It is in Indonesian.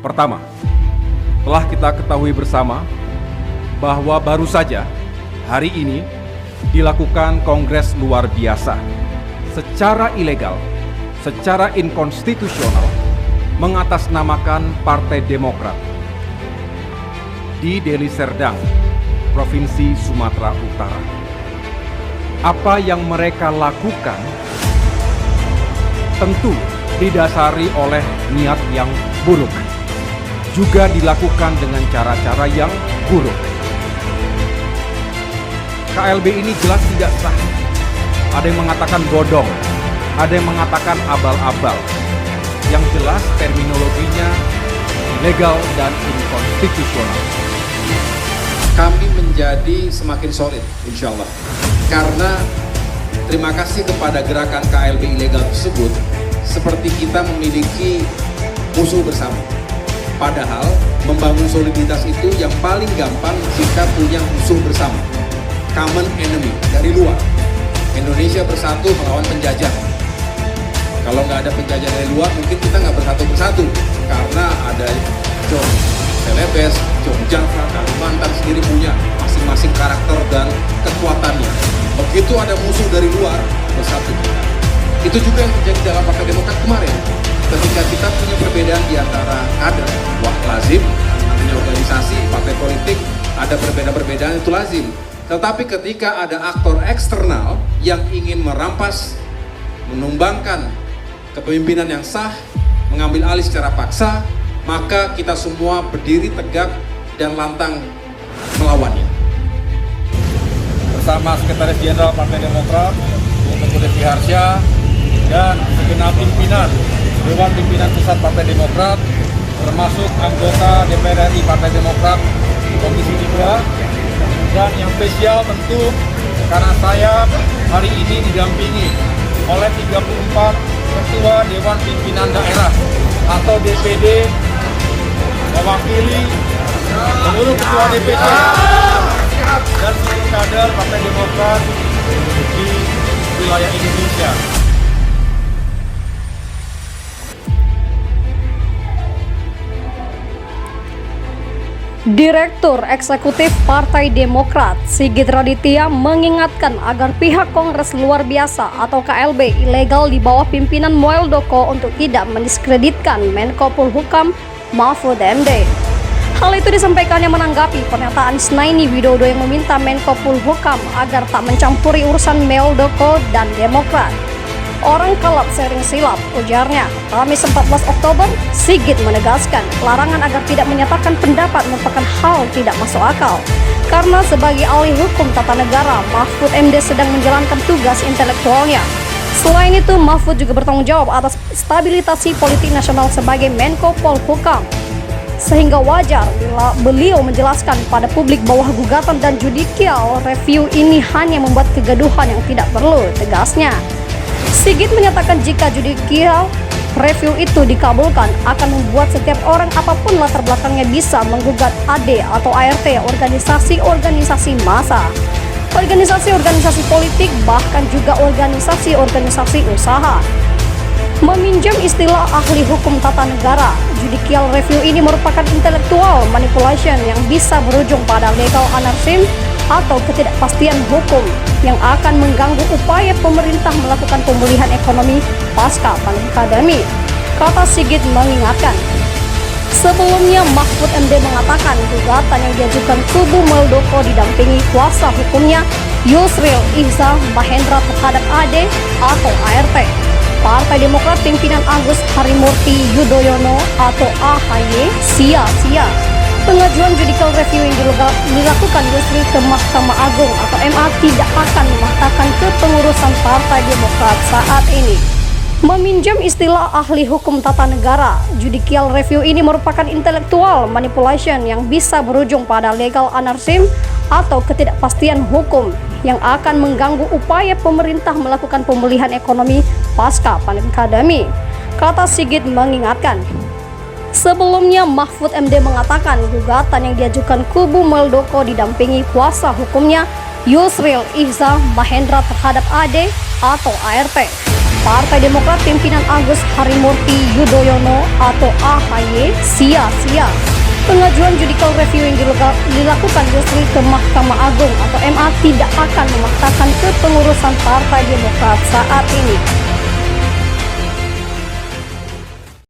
Pertama, telah kita ketahui bersama bahwa baru saja hari ini dilakukan kongres luar biasa secara ilegal, secara inkonstitusional mengatasnamakan Partai Demokrat di Deli Serdang, Provinsi Sumatera Utara. Apa yang mereka lakukan tentu didasari oleh niat yang buruk, juga dilakukan dengan cara-cara yang buruk. KLB ini jelas tidak sah. Ada yang mengatakan bodong, ada yang mengatakan abal-abal. Yang jelas terminologinya ilegal dan inkonstitusional. Kami menjadi semakin solid, insya Allah. Karena terima kasih kepada gerakan KLB ilegal tersebut, seperti kita memiliki musuh bersama. Padahal membangun soliditas itu yang paling gampang jika punya musuh bersama. Common enemy dari luar. Indonesia bersatu melawan penjajah. Kalau nggak ada penjajah dari luar, mungkin kita nggak bersatu-bersatu. Karena ada John Celebes, John Jaffa, Kalimantan sendiri punya masing-masing karakter dan kekuatannya. Begitu ada musuh dari luar, bersatu kita. Itu juga yang terjadi dalam Partai Demokrat kemarin. Ketika kita punya perbedaan di antara kader, wah lazim, namanya organisasi, partai politik, ada perbedaan-perbedaan itu lazim. Tetapi ketika ada aktor eksternal yang ingin merampas, menumbangkan kepemimpinan yang sah, mengambil alih secara paksa, maka kita semua berdiri tegak dan lantang melawannya. Bersama Sekretaris Jenderal Partai Demokrat, Bung Devi Harsya, dan segenap pimpinan Dewan Pimpinan Pusat Partai Demokrat, termasuk anggota DPR RI Partai Demokrat Komisi 3, dan yang spesial tentu karena saya hari ini didampingi oleh 34 Ketua Dewan Pimpinan Daerah atau DPD, mewakili seluruh Ketua DPD dan seluruh kader Partai Demokrat di wilayah Indonesia. Direktur Eksekutif Partai Demokrat Sigit Raditya mengingatkan agar pihak Kongres Luar Biasa atau KLB ilegal di bawah pimpinan Muldoko untuk tidak mendiskreditkan Menko Polhukam Mahfud MD. Hal itu disampaikannya menanggapi pernyataan Isnaini Widodo yang meminta Menko Polhukam agar tak mencampuri urusan Muldoko dan Demokrat. Orang kalap sering silap, ujarnya. Kamis 14 Oktober, Sigit menegaskan larangan agar tidak menyatakan pendapat merupakan hal tidak masuk akal. Karena sebagai ahli hukum tata negara, Mahfud MD sedang menjalankan tugas intelektualnya. Selain itu, Mahfud juga bertanggung jawab atas stabilitasi politik nasional sebagai Menko Polhukam. Sehingga wajar bila beliau menjelaskan pada publik bahwa gugatan dan judicial review ini hanya membuat kegaduhan yang tidak perlu, tegasnya. Sigit menyatakan jika judicial review itu dikabulkan akan membuat setiap orang apapun latar belakangnya bisa menggugat AD atau ART, organisasi-organisasi massa, organisasi-organisasi politik, bahkan juga organisasi-organisasi usaha. Meminjam istilah ahli hukum tata negara, judicial review ini merupakan intellectual manipulation yang bisa berujung pada legal anarchism atau ketidakpastian hukum yang akan mengganggu upaya pemerintah melakukan pemulihan ekonomi pasca pandemi, kata Sigit mengingatkan. Sebelumnya Mahfud MD mengatakan gugatan yang diajukan kubu Muldoko didampingi kuasa hukumnya Yusril Ihza Mahendra terhadap AD atau ART. Partai Demokrat pimpinan Agus Harimurti Yudhoyono atau AHY sia-sia. Pengajuan judicial review yang dilakukan Yusril ke Mahkamah Agung atau MA tidak akan mematahkan kepengurusan Partai Demokrat saat ini. Meminjam istilah ahli hukum tata negara, judicial review ini merupakan intellectual manipulation yang bisa berujung pada legal anarchism atau ketidakpastian hukum yang akan mengganggu upaya pemerintah melakukan pemulihan ekonomi pasca pandemi, kata Sigit mengingatkan. Sebelumnya Mahfud MD mengatakan gugatan yang diajukan kubu Muldoko didampingi kuasa hukumnya Yusril Ihza Mahendra terhadap AD atau ART. Partai Demokrat pimpinan Agus Harimurti Yudhoyono atau AHY sia-sia. Pengajuan judicial review yang dilakukan justru ke Mahkamah Agung atau MA tidak akan memaksakan kepengurusan Partai Demokrat saat ini.